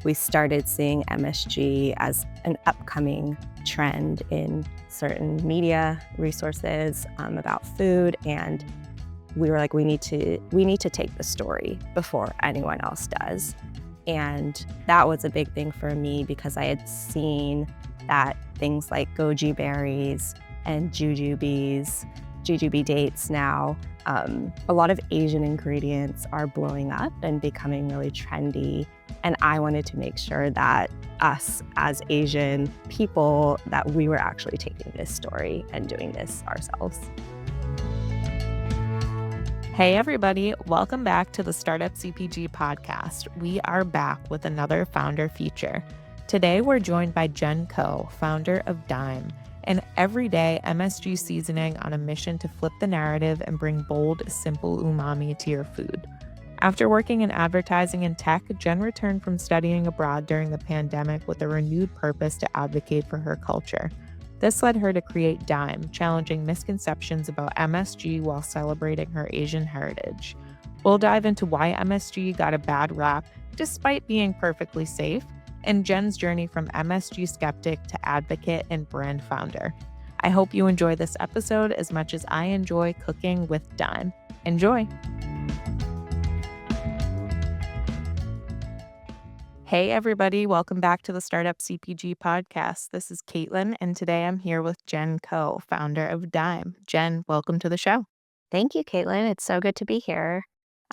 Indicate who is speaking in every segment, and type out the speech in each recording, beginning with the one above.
Speaker 1: we started seeing MSG as an upcoming trend in certain media resources about food, and we were like, we need to take the story before anyone else does. And that was a big thing for me because I had seen that things like goji berries and jujube dates now, a lot of Asian ingredients are blowing up and becoming really trendy. And I wanted to make sure that us as Asian people, that we were actually taking this story and doing this ourselves.
Speaker 2: Hey everybody, welcome back to the Startup CPG podcast. We are back with another founder feature. Today we're joined by Jen Ko, founder of Dime, an everyday MSG seasoning on a mission to flip the narrative and bring bold, simple umami to your food. After working in advertising and tech, Jen returned from studying abroad during the pandemic with a renewed purpose to advocate for her culture. This led her to create Dime, challenging misconceptions about MSG while celebrating her Asian heritage. We'll dive into why MSG got a bad rap despite being perfectly safe, and Jen's journey from MSG skeptic to advocate and brand founder. I hope you enjoy this episode as much as I enjoy cooking with Dime. Enjoy! Hey everybody, welcome back to the Startup CPG podcast. This is Caitlin, and today I'm here with Jen Ko, founder of Dime. Jen, welcome to the show.
Speaker 1: Thank you, Caitlin. It's so good to be here.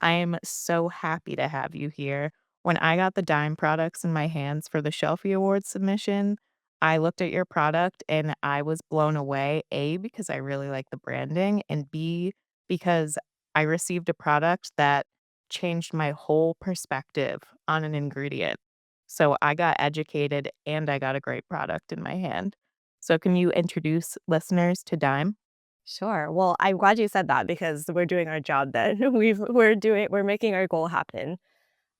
Speaker 2: I am so happy to have you here. When I got the Dime products in my hands for the Shelfie Awards submission, I looked at your product and I was blown away, A, because I really like the branding, and B, because I received a product that changed my whole perspective on an ingredient. So I got educated and I got a great product in my hand. So can you introduce listeners to Dime?
Speaker 1: Sure. Well, I'm glad you said that because we're doing our job then. We're making our goal happen.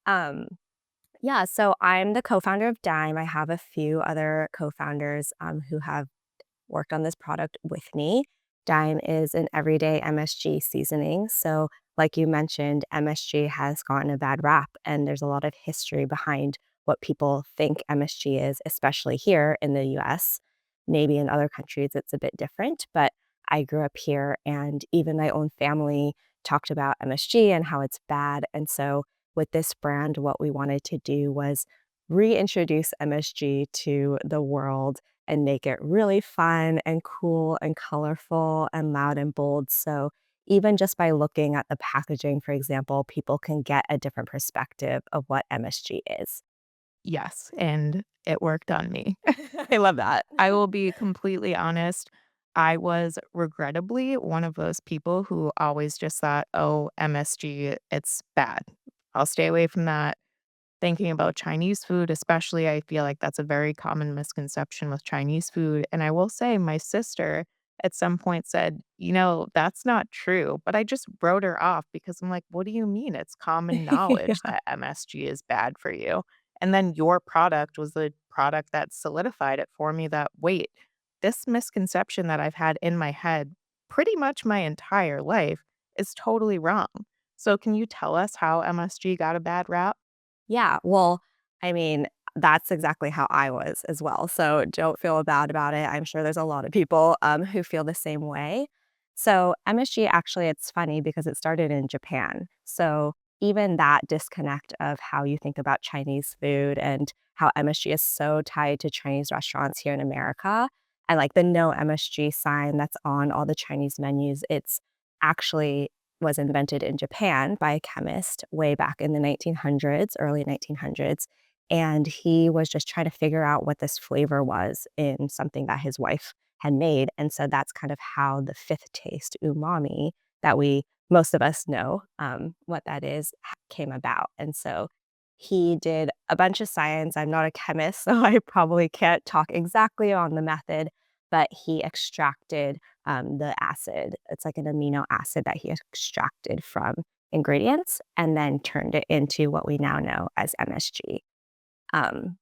Speaker 1: Um, yeah, so I'm the co-founder of Dime. I have a few other co-founders who have worked on this product with me. Dime is an everyday MSG seasoning. So, like you mentioned, MSG has gotten a bad rap, and there's a lot of history behind what people think MSG is, especially here in the US. Maybe in other countries it's a bit different, but I grew up here, and even my own family talked about MSG and how it's bad. And so, with this brand, what we wanted to do was reintroduce MSG to the world and make it really fun and cool and colorful and loud and bold. So even just by looking at the packaging, for example, people can get a different perspective of what MSG is.
Speaker 2: Yes, and it worked on me.
Speaker 1: I love that.
Speaker 2: I will be completely honest. I was regrettably one of those people who always just thought, oh, MSG, it's bad. I'll stay away from that. Thinking about Chinese food, especially, I feel like that's a very common misconception with Chinese food. And I will say, my sister at some point said, that's not true. But I just wrote her off because I'm like, what do you mean? It's common knowledge
Speaker 1: Yeah.
Speaker 2: that MSG is bad for you. And then your product was the product that solidified it for me that, wait, this misconception that I've had in my head pretty much my entire life is totally wrong. So, can you tell us how MSG got a bad rap?
Speaker 1: Yeah. Well, I mean, that's exactly how I was as well. So don't feel bad about it. I'm sure there's a lot of people who feel the same way. So MSG, actually, it's funny because it started in Japan. So even that disconnect of how you think about Chinese food and how MSG is so tied to Chinese restaurants here in America, and like the no MSG sign that's on all the Chinese menus, it's actually was invented in Japan by a chemist way back in the 1900s, early 1900s. And he was just trying to figure out what this flavor was in something that his wife had made. And so that's kind of how the fifth taste, umami, that most of us know what that is, came about. And so he did a bunch of science. I'm not a chemist, so I probably can't talk exactly on the method, but he extracted the acid. It's like an amino acid that he extracted from ingredients and then turned it into what we now know as MSG. Um,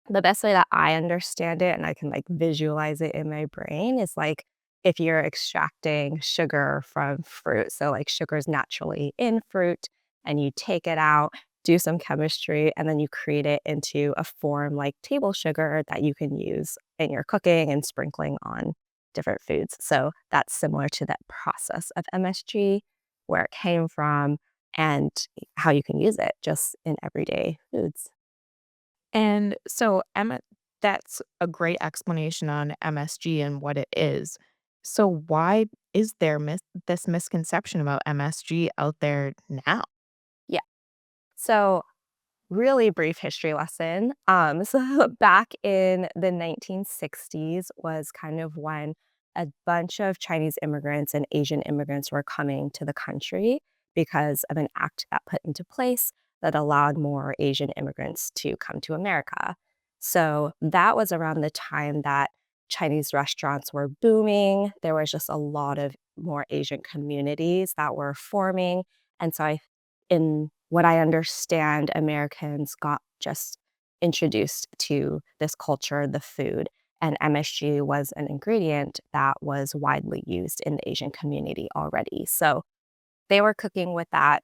Speaker 1: the best way that I understand it and I can like visualize it in my brain is like if you're extracting sugar from fruit. So like sugar is naturally in fruit and you take it out do some chemistry, and then you create it into a form like table sugar that you can use in your cooking and sprinkling on different foods. So that's similar to that process of MSG, where it came from, and how you can use it just in everyday foods.
Speaker 2: And so that's a great explanation on MSG and what it is. So why is there this misconception about MSG out there now?
Speaker 1: Yeah. So really brief history lesson. So back in the 1960s was kind of when a bunch of Chinese immigrants and Asian immigrants were coming to the country because of an act that put into place that allowed more Asian immigrants to come to America. So that was around the time that Chinese restaurants were booming. There was just a lot of more Asian communities that were forming. And so in what I understand, Americans got just introduced to this culture, the food, and MSG was an ingredient that was widely used in the Asian community already. So they were cooking with that.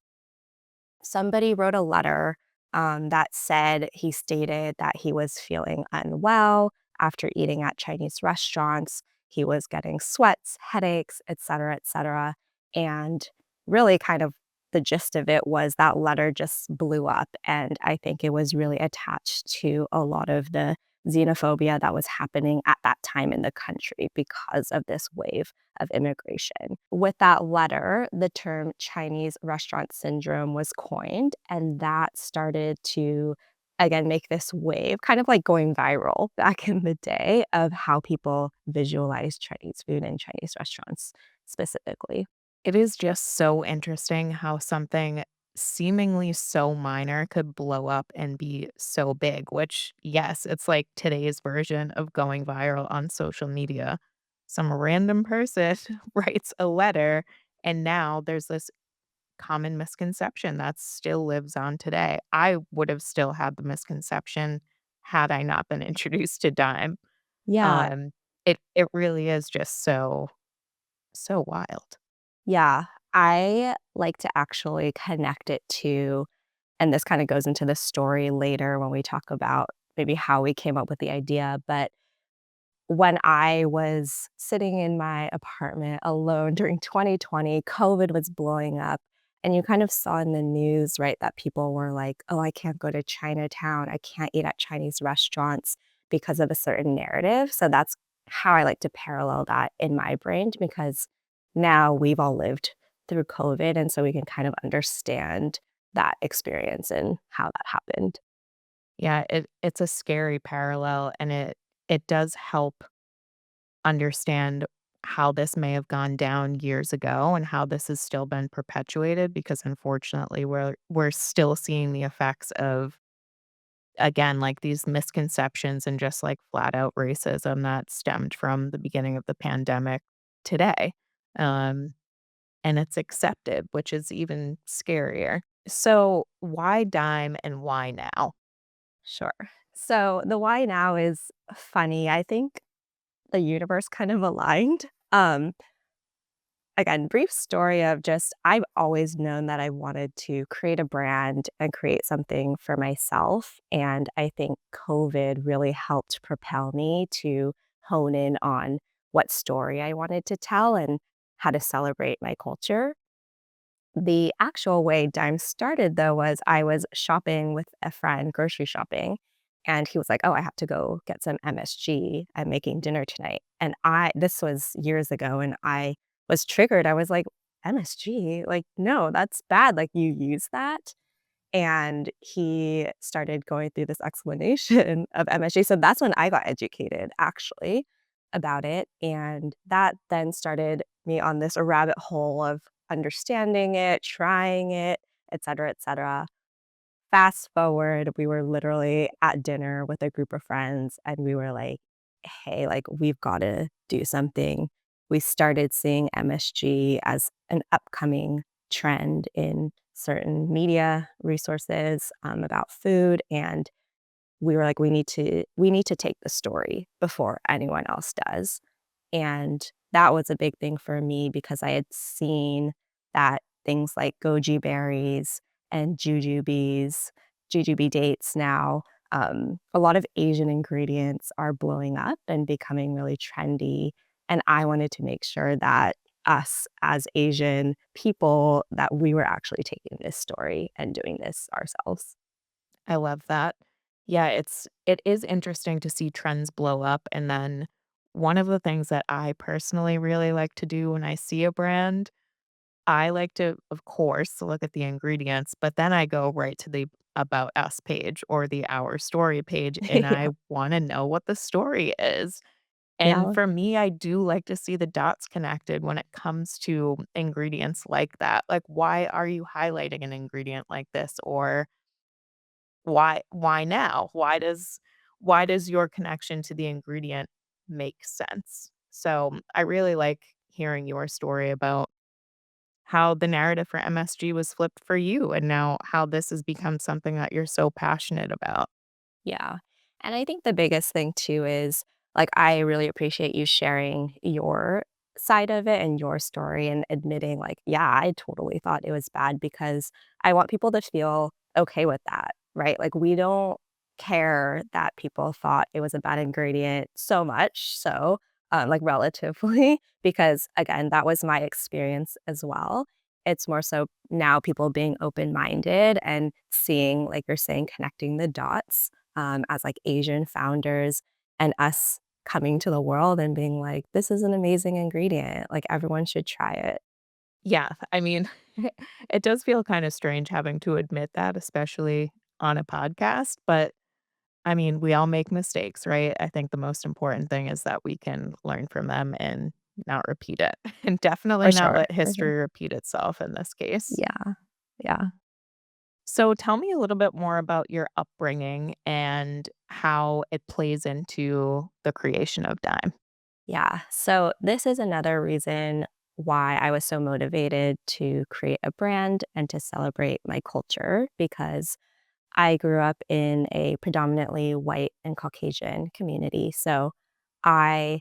Speaker 1: Somebody wrote a letter that said he stated that he was feeling unwell after eating at Chinese restaurants. He was getting sweats, headaches, et cetera, et cetera. And really, kind of the gist of it was that letter just blew up. And I think it was really attached to a lot of the xenophobia that was happening at that time in the country because of this wave of immigration. With that letter, the term Chinese restaurant syndrome was coined, and that started to, again, make this wave, kind of like going viral back in the day, of how people visualize Chinese food in Chinese restaurants specifically.
Speaker 2: It is just so interesting how something seemingly so minor could blow up and be so big, which, yes, it's like today's version of going viral on social media. Some random person writes a letter, and now there's this common misconception that still lives on today. I would have still had the misconception had I not been introduced to Dime.
Speaker 1: Yeah,
Speaker 2: Um, it really is just so wild.
Speaker 1: yeah. I like to actually connect it to, and this kind of goes into the story later when we talk about maybe how we came up with the idea, but when I was sitting in my apartment alone during 2020, COVID was blowing up. And you kind of saw in the news, right, that people were like, oh, I can't go to Chinatown. I can't eat at Chinese restaurants because of a certain narrative. So that's how I like to parallel that in my brain, because now we've all lived through COVID. And so we can kind of understand that experience and how that happened.
Speaker 2: Yeah, it's a scary parallel, and it does help understand how this may have gone down years ago and how this has still been perpetuated because unfortunately we're still seeing the effects of, again, like these misconceptions and just like flat out racism that stemmed from the beginning of the pandemic today. Um and it's accepted, which is even scarier. So, why Dime and why now?
Speaker 1: Sure. So the why now is funny. I think the universe kind of aligned. Again, brief story of just I've always known that I wanted to create a brand and create something for myself. And I think COVID really helped propel me to hone in on what story I wanted to tell and how to celebrate my culture. The actual way Dime started, though, was I was shopping with a friend, grocery shopping, and he was like, "Oh, I have to go get some MSG. I'm making dinner tonight." And this was years ago, and I was triggered. I was like, "MSG? Like, no, that's bad. Like, you use that?" And he started going through this explanation of MSG. So that's when I got educated actually about it. And that then started me on this rabbit hole of understanding it, trying it, et cetera, et cetera. Fast forward, we were literally at dinner with a group of friends and we were like, hey, like we've got to do something. We started seeing MSG as an upcoming trend in certain media resources about food. And we were like, we need to take the story before anyone else does. And that was a big thing for me because I had seen that things like goji berries and jujube dates now. A lot of Asian ingredients are blowing up and becoming really trendy, and I wanted to make sure that us as Asian people, that we were actually taking this story and doing this ourselves.
Speaker 2: I love that. Yeah, it is interesting to see trends blow up, and then one of the things that I personally really like to do when I see a brand, I like to, of course, look at the ingredients, but then I go right to the About Us page or the Our Story page, and I
Speaker 1: Yeah.
Speaker 2: wanna know what the story is. And
Speaker 1: Yeah.
Speaker 2: for me, I do like to see the dots connected when it comes to ingredients like that. Like, why are you highlighting an ingredient like this? Or why now? Why does your connection to the ingredient make sense? So, I really like hearing your story about how the narrative for MSG was flipped for you and now how this has become something that you're so passionate about.
Speaker 1: Yeah. And I think the biggest thing too is like, I really appreciate you sharing your side of it and your story and admitting, like, yeah, I totally thought it was bad because I want people to feel okay with that, right? Like, we don't care that people thought it was a bad ingredient so much. So, like, relatively, because again, that was my experience as well. It's more so now people being open minded and seeing, like you're saying, connecting the dots as like Asian founders and us coming to the world and being like, this is an amazing ingredient. Like everyone should try it.
Speaker 2: Yeah, I mean, it does feel kinda strange having to admit that, especially on a podcast, but I mean, we all make mistakes, right? I think the most important thing is that we can learn from them and not repeat it, and definitely
Speaker 1: For
Speaker 2: not
Speaker 1: sure.
Speaker 2: let
Speaker 1: For sure.
Speaker 2: history repeat itself in this case.
Speaker 1: Yeah. Yeah.
Speaker 2: So tell me a little bit more about your upbringing and how it plays into the creation of Dime.
Speaker 1: Yeah. So this is another reason why I was so motivated to create a brand and to celebrate my culture because I grew up in a predominantly white and Caucasian community. So I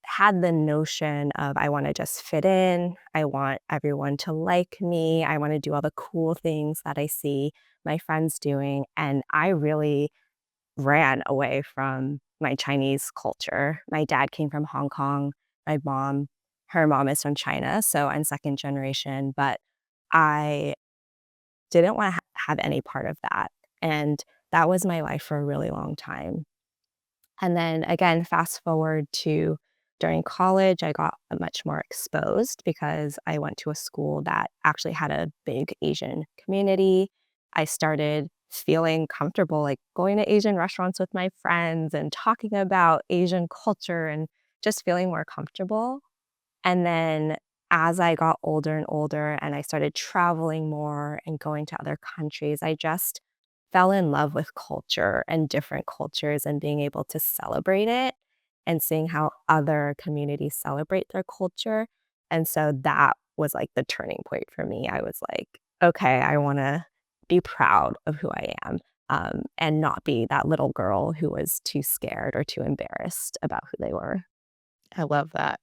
Speaker 1: had the notion of I wanna just fit in, I want everyone to like me, I wanna do all the cool things that I see my friends doing, and I really ran away from my Chinese culture. My dad came from Hong Kong, my mom her mom is from China, so I'm second generation, but I didn't wanna have any part of that, and that was my life for a really long time. And then again, fast forward to during college, I got much more exposed because I went to a school that actually had a big Asian community. I started feeling comfortable, like going to Asian restaurants with my friends and talking about Asian culture and just feeling more comfortable. And then as I got older and older and I started traveling more and going to other countries, I just fell in love with culture and different cultures and being able to celebrate it and seeing how other communities celebrate their culture. And so that was like the turning point for me. I was like, okay, I want to be proud of who I am and not be that little girl who was too scared or too embarrassed about who they were.
Speaker 2: I love that.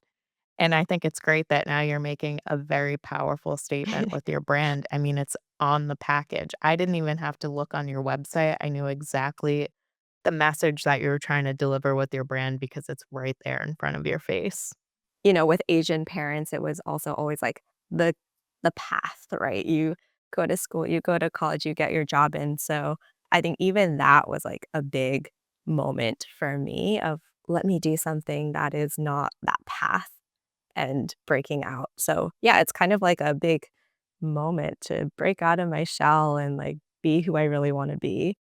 Speaker 2: And I think it's great that now you're making a very powerful statement with your brand. I mean, it's on the package. I didn't even have to look on your website. I knew exactly the message that you were trying to deliver with your brand because it's right there in front of your face.
Speaker 1: You know, with Asian parents, it was also always like the the path, right? You go to school, you go to college, you get your job, and so I think even that was like a big moment for me of let me do something that is not that path and breaking out. So, yeah, it's kind of like a big moment to break out of my shell and like be who I really want to be.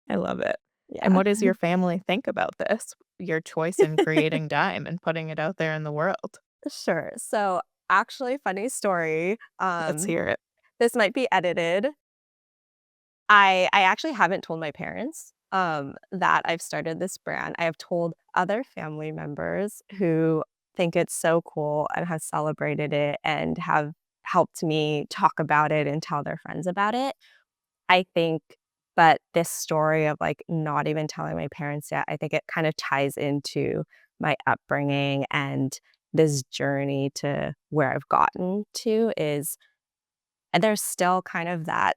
Speaker 2: I love it. And
Speaker 1: Yeah.
Speaker 2: what does your family think about this? Your choice in creating Dime and putting it out there in the world?
Speaker 1: Sure. So, actually funny story.
Speaker 2: Let's hear it.
Speaker 1: This might be edited. I actually haven't told my parents, that I've started this brand. I have told other family members who think it's so cool and have celebrated it and have helped me talk about it and tell their friends about it. I think but this story of, like, not even telling my parents yet, I think it kind of ties into my upbringing and this journey to where I've gotten to is and there's still kind of that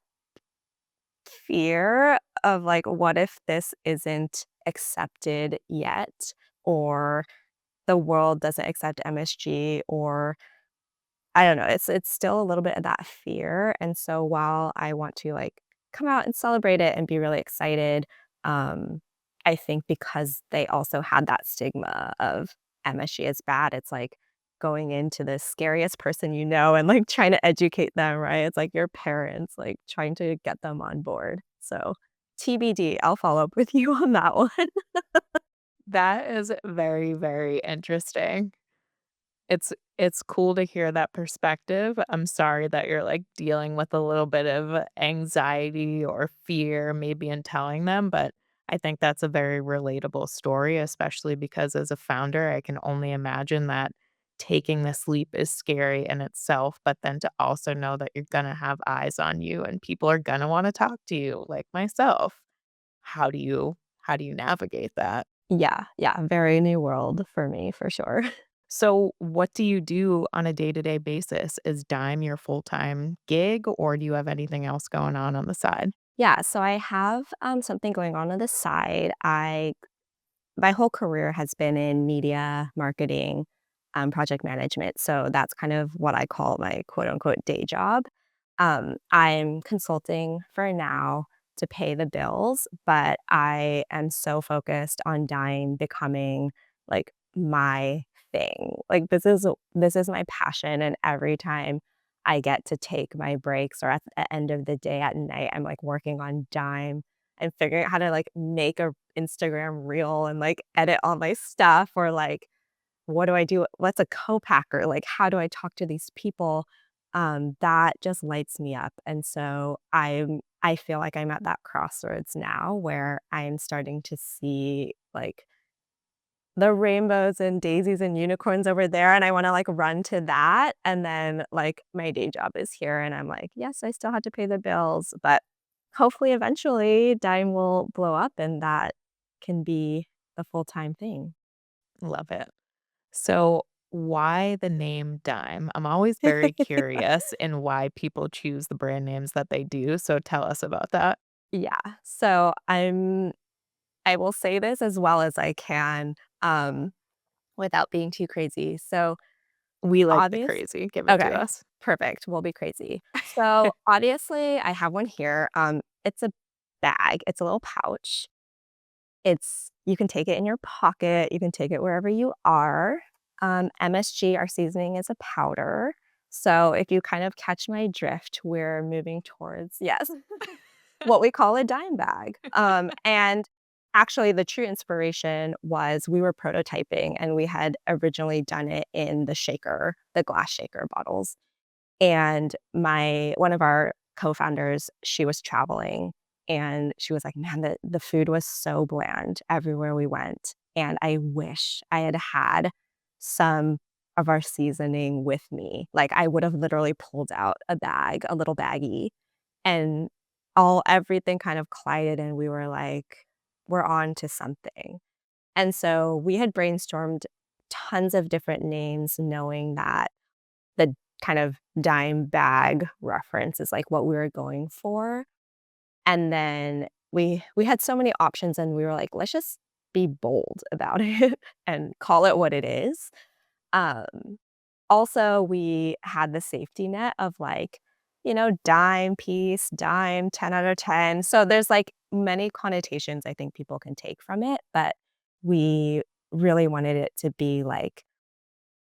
Speaker 1: fear of like, what if this isn't accepted yet? Or the world doesn't accept MSG, or I don't know, it's still a little bit of that fear, and so while I want to, like, come out and celebrate it and be really excited, um, I think because they also had that stigma of MSG is bad, it's like going into the scariest person you know and, like, trying to educate them, right? It's like your parents, like, trying to get them on board. So, TBD, I'll follow up with you on that one.
Speaker 2: That is very, very interesting. It's cool to hear that perspective. I'm sorry that you're, like, dealing with a little bit of anxiety or fear maybe in telling them, but I think that's a very relatable story, especially because as a founder, I can only imagine that taking this leap is scary in itself, but then to also know that you're gonna have eyes on you and people are gonna wanna talk to you, like myself. How do you navigate that?
Speaker 1: Yeah, yeah, very new world for me, for sure.
Speaker 2: So, what do you do on a day-to-day basis? Is Dime your full-time gig, or do you have anything else going on the side?
Speaker 1: Yeah, so I have, something going on the side. I My whole career has been in media, marketing, project management, so that's kind of what I call my quote unquote "day job." I'm consulting for now to pay the bills, but I am so focused on Dine becoming, like, my thing. Like, this is my passion, and every time I get to take my breaks or at the end of the day at night, I'm, like, working on Dime and figuring out how to, like, make a Instagram reel and, like, edit all my stuff, or, like, what do I do? What's a co-packer? Like, how do I talk to these people? That just lights me up, and so I feel like I'm at that crossroads now where I'm starting to see, like, the rainbows and daisies and unicorns over there, and I wanna, like, run to that, and then, like, my day job is here, and I'm like, "Yes, I still have to pay the bills," but hopefully, eventually, Dime will blow up, and that can be a full-time thing.
Speaker 2: Love it. So, why the name Dime? I'm always very curious in why people choose the brand names that they do, so tell us about that.
Speaker 1: Yeah, so I will say this as well as I can, without being too crazy. So,
Speaker 2: We like the
Speaker 1: obvious
Speaker 2: crazy, give it to
Speaker 1: okay,
Speaker 2: us.
Speaker 1: perfect, we'll be crazy. So, obviously, I have one here, it's a bag, it's a little pouch. It's You can take it in your pocket, you can take it wherever you are. MSG, our seasoning, is a powder. So if you kind of catch my drift, we're moving towards, yes, what we call a dime bag. And actually, the true inspiration was we were prototyping and we had originally done it in the glass shaker bottles. And my one of our co-founders, she was traveling, and she was like, "Man, the food was so bland everywhere we went, and I wish I had had some of our seasoning with me." Like, I would have literally pulled out a bag, a little baggie, and all everything kind of collided, and we were like, "We're on to something." And so we had brainstormed tons of different names knowing that the kind of dime bag reference is, like, what we were going for, and then we had so many options, and we were like, "Let's just be bold about it and call it what it is." Um, Also, we had the safety net of, like, dime piece, dime, 10 out of 10, so there's, like, many connotations I think people can take from it, but we really wanted it to be, like,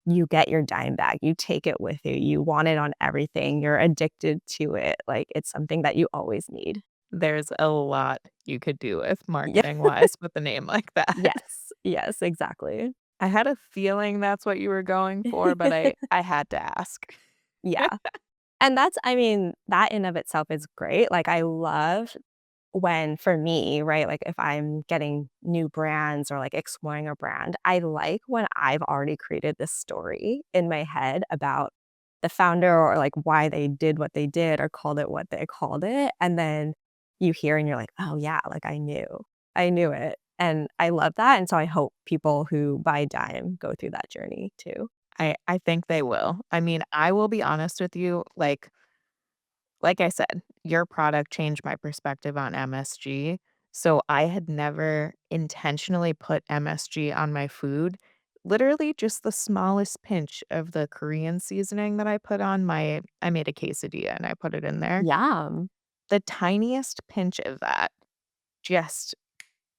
Speaker 1: you get your dime bag, you take it with you, you want it on everything, you're addicted to it, like, it's something that you always need.
Speaker 2: There's a lot you could do with
Speaker 1: Yeah.
Speaker 2: marketing-wise with a name like that.
Speaker 1: Yes, yes, exactly.
Speaker 2: I had a feeling that's what you were going for, but I had to ask.
Speaker 1: Yeah, and I mean, that in of itself is great, like, I love when for me, right, like, if I'm getting new brands or, like, exploring a brand, I like when I've already created this story in my head about the founder or, like, why they did what they did or called it what they called it, and then you hear and you're like, "Oh, yeah, like, I knew. I knew it." And I love that, and so I hope people who buy Dime go through that journey too.
Speaker 2: I think they will. I mean, I will be honest with you, like, like I said, your product changed my perspective on MSG. So I had never intentionally put MSG on my food. Literally just the smallest pinch of the Korean seasoning that I made a quesadilla and I put it in there.
Speaker 1: Yum.
Speaker 2: The tiniest pinch of that just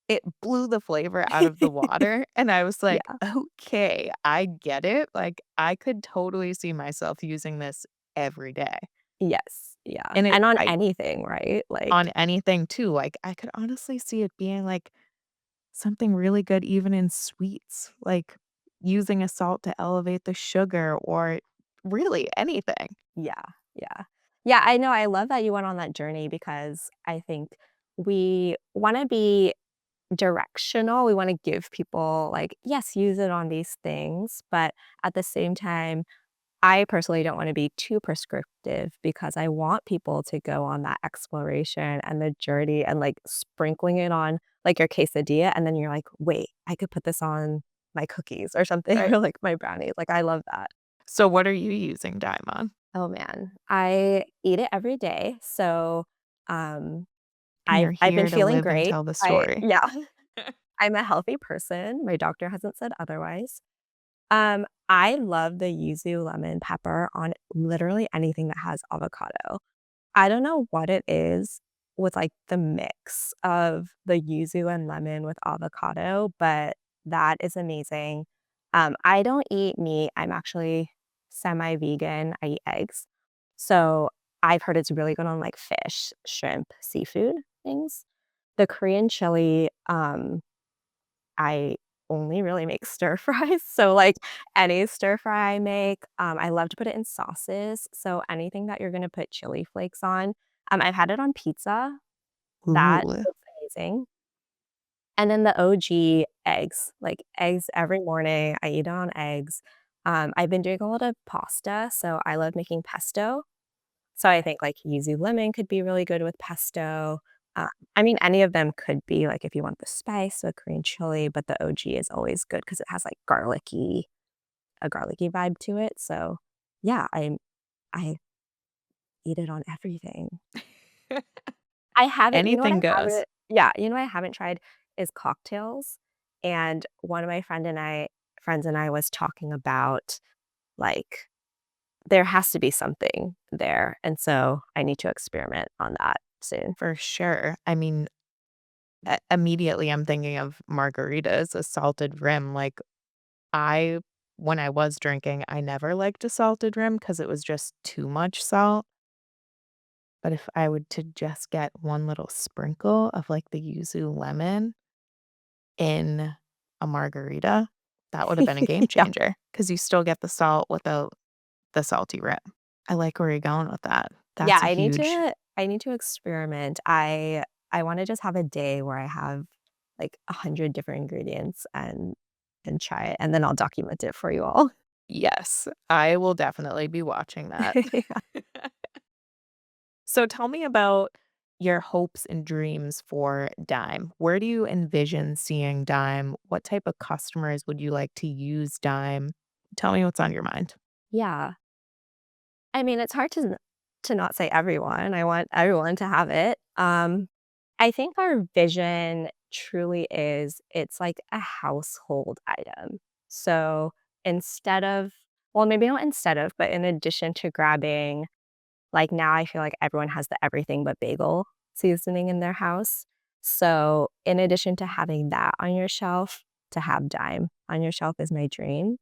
Speaker 2: it blew the flavor out of the water, and I was like,
Speaker 1: Yeah.
Speaker 2: "Okay, I get it." Like, I could totally see myself using this every day.
Speaker 1: Yes. Yeah.
Speaker 2: And it
Speaker 1: And on
Speaker 2: I
Speaker 1: anything, right? Like,
Speaker 2: on anything too, like, I could honestly see it being, like, something really good even in sweets, like, using a salt to elevate the sugar or really anything.
Speaker 1: yeah. Yeah. Yeah, I know, I love that you went on that journey because I think we wanna be directional. We wanna give people, like, yes, use it on these things, but at the same time, I personally don't wanna be too prescriptive because I want people to go on that exploration and the journey and, like, sprinkling it on, like, your quesadilla, and then you're like, "Wait, I could put this on my cookies or something,
Speaker 2: Right.
Speaker 1: or, like, my brownies." Like, I love that.
Speaker 2: So what are you using Dime on?
Speaker 1: Oh, man. I eat it every day, so, um,
Speaker 2: And you're
Speaker 1: I've been
Speaker 2: here to
Speaker 1: feeling
Speaker 2: live and
Speaker 1: great.
Speaker 2: tell the
Speaker 1: I
Speaker 2: story.
Speaker 1: yeah. I'm a healthy person. My doctor hasn't said otherwise. I love the yuzu lemon pepper on literally anything that has avocado. I don't know what it is with, like, the mix of the yuzu and lemon with avocado, but that is amazing. I don't eat meat. I'm actually semi-vegan. I eat eggs. So, I've heard it's really good on, like, fish, shrimp, seafood things. The Korean chili, I only really make stir fries, so, like, any stir fry I make, I love to put it in sauces, so anything that you're gonna put chili flakes on, I've had it on pizza, that
Speaker 2: Ooh.
Speaker 1: is amazing, and then the OG eggs, like, eggs every morning, I eat it on eggs. I've been doing a lot of pasta, so I love making pesto. So I think, like, yuzu lemon could be really good with pesto. Uh, I mean, any of them could be, like, if you want the spice, so Korean chili, but the OG is always good because it has, like, garlicky vibe to it, so, yeah, I eat it on everything. I haven't you know what
Speaker 2: Anything
Speaker 1: I
Speaker 2: goes.
Speaker 1: haven't yeah, you know what I haven't tried is cocktails, and one of my friends and I was talking about, like, there has to be something there, and so I need to experiment on that soon.
Speaker 2: For sure. I mean, immediately I'm thinking of margaritas, a salted rim. Like, I when I was drinking, I never liked a salted rim because it was just too much salt. But if I would to just get one little sprinkle of, like, the yuzu lemon in a margarita, that would have been a game
Speaker 1: Yeah.
Speaker 2: changer because you still get the salt without the salty rim. I like where you're going with that.
Speaker 1: Yeah,
Speaker 2: That's a huge
Speaker 1: I need to experiment. I wanna just have a day where I have, like, 100 different ingredients and try it, and then I'll document it for you all.
Speaker 2: yes, I will definitely be watching that.
Speaker 1: Yeah.
Speaker 2: So tell me about your hopes and dreams for Dime. Where do you envision seeing Dime? What type of customers would you like to use Dime? Tell me what's on your mind.
Speaker 1: Yeah. I mean, it's hard to not say everyone. I want everyone to have it. I think our vision truly is it's like a household item. So instead of well, maybe not instead of, but in addition to grabbing like now I feel like everyone has the everything but bagel seasoning in their house. So in addition to having that on your shelf, to have Dime on your shelf is my dream.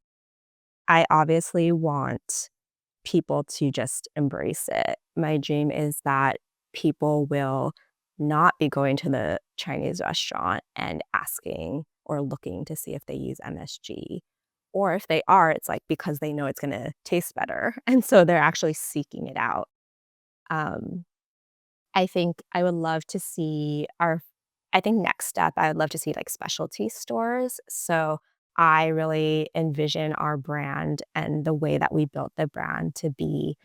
Speaker 1: I obviously want people to just embrace it. My dream is that people will not be going to the Chinese restaurant and asking or looking to see if they use MSG. Or if they are, it's like because they know it's gonna taste better. And so they're actually seeking it out. Um, I think I would love to see our I think next step, I would love to see, like, specialty stores. So, I really envision our brand and the way that we built the brand to be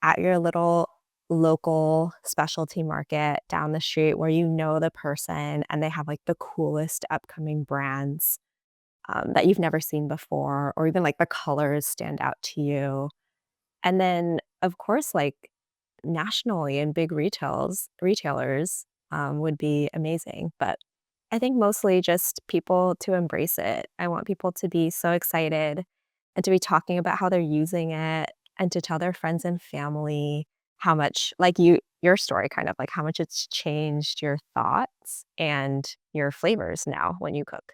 Speaker 1: at your little local specialty market down the street where you know the person and they have, like, the coolest upcoming brands, that you've never seen before, or even, like, the colors stand out to you. And then, of course, like nationally in big retailers would be amazing. But I think mostly just people to embrace it. I want people to be so excited and to be talking about how they're using it and to tell their friends and family how much, like your story, kind of like how much it's changed your thoughts and your flavors now when you cook.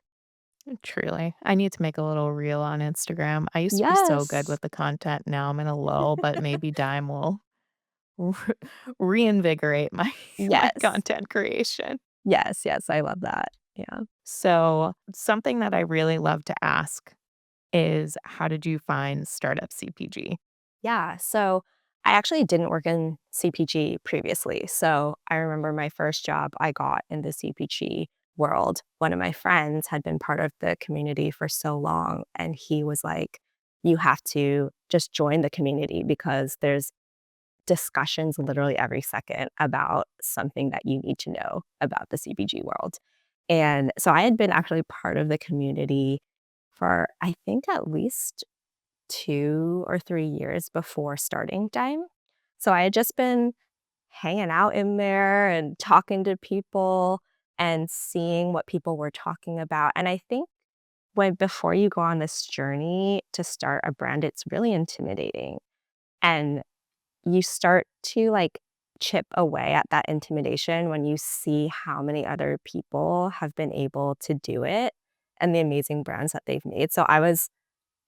Speaker 2: Truly. I need to make a little reel on Instagram. I used to be so good
Speaker 1: Yes.
Speaker 2: with the content. Now I'm in a lull, but maybe Dime will re- reinvigorate my my
Speaker 1: Yes.
Speaker 2: content creation.
Speaker 1: Yes, yes, I love that. Yeah.
Speaker 2: So, something that I really love to ask is how did you find Startup CPG?
Speaker 1: Yeah, so I actually didn't work in CPG previously. So I remember my first job I got in the CPG world. One of my friends had been part of the community for so long, and he was like, "You have to just join the community because there's discussions literally every second about something that you need to know about the CPG world." And so I had been actually part of the community for I think at least 2 or 3 years before starting Dime. So I had just been hanging out in there and talking to people and seeing what people were talking about. And I think when before you go on this journey to start a brand, it's really intimidating. And you start to like chip away at that intimidation when you see how many other people have been able to do it and the amazing brands that they've made. So I was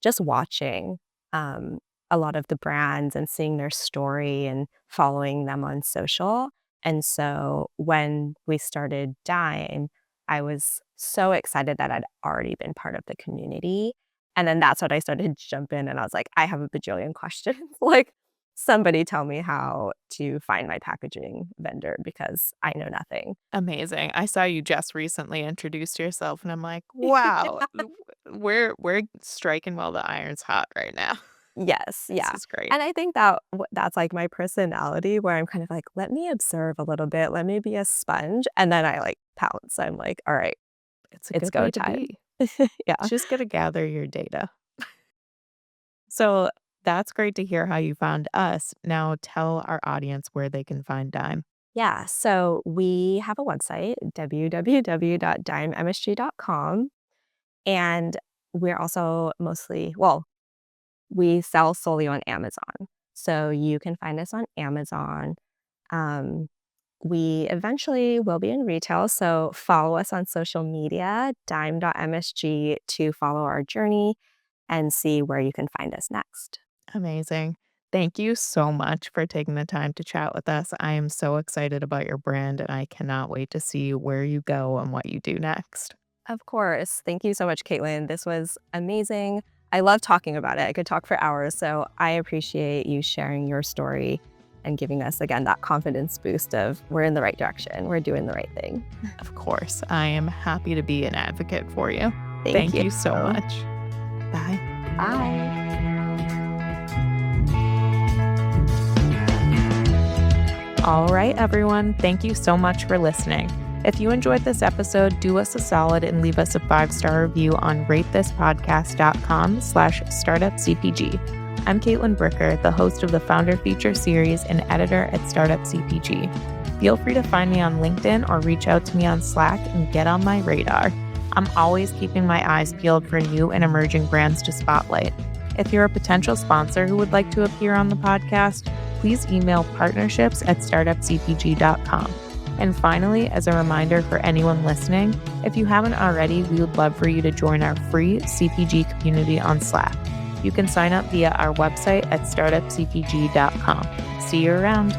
Speaker 1: just watching, um, a lot of the brands and seeing their story and following them on social, and so when we started Dime, I was so excited that I'd already been part of the community, and then that's when I started to jump in, and I was like, "I have a bajillion questions." Like, "Somebody tell me how to find my packaging vendor because I know nothing."
Speaker 2: Amazing. I saw you just recently introduced yourself and I'm like, "Wow, we're striking while the iron's hot right now."
Speaker 1: Yes,
Speaker 2: This
Speaker 1: yeah,
Speaker 2: is great.
Speaker 1: and I think that that's, like, my personality where I'm kind of like, "Let me observe a little bit, let me be a sponge," and then I, like, pounce. I'm like, "Alright,
Speaker 2: It's a
Speaker 1: it's
Speaker 2: good
Speaker 1: go
Speaker 2: way to
Speaker 1: time."
Speaker 2: be.
Speaker 1: Yeah.
Speaker 2: Just gotta gather your data. So that's great to hear how you found us. Now tell our audience where they can find Dime.
Speaker 1: Yeah, so we have a website, www.dimemsg.com, and we're also mostly well, we sell solely on Amazon. So you can find us on Amazon. Um, we eventually will be in retail, so follow us on social media, dime.msg, to follow our journey and see where you can find us next.
Speaker 2: Amazing. Thank you so much for taking the time to chat with us. I am so excited about your brand and I cannot wait to see where you go and what you do next.
Speaker 1: Of course. Thank you so much, Caitlin. This was amazing. I love talking about it. I could talk for hours. So I appreciate you sharing your story and giving us, again, that confidence boost of we're in the right direction, we're doing the right thing.
Speaker 2: Of course, I am happy to be an advocate for you.
Speaker 1: Thank
Speaker 2: Thank
Speaker 1: you.
Speaker 2: you so much. Bye.
Speaker 1: Bye.
Speaker 2: All right, everyone. Thank you so much for listening. If you enjoyed this episode, do us a solid and leave us a 5-star review on ratethispodcast.com/startupcpg. I'm Caitlin Bricker, the host of the Founder Feature Series and editor at Startup CPG. Feel free to find me on LinkedIn or reach out to me on Slack and get on my radar. I'm always keeping my eyes peeled for new and emerging brands to spotlight. If you're a potential sponsor who would like to appear on the podcast, please email partnerships@startupcpg.com. And finally, as a reminder for anyone listening, if you haven't already, we would love for you to join our free CPG community on Slack. You can sign up via our website at startupcpg.com. See you around.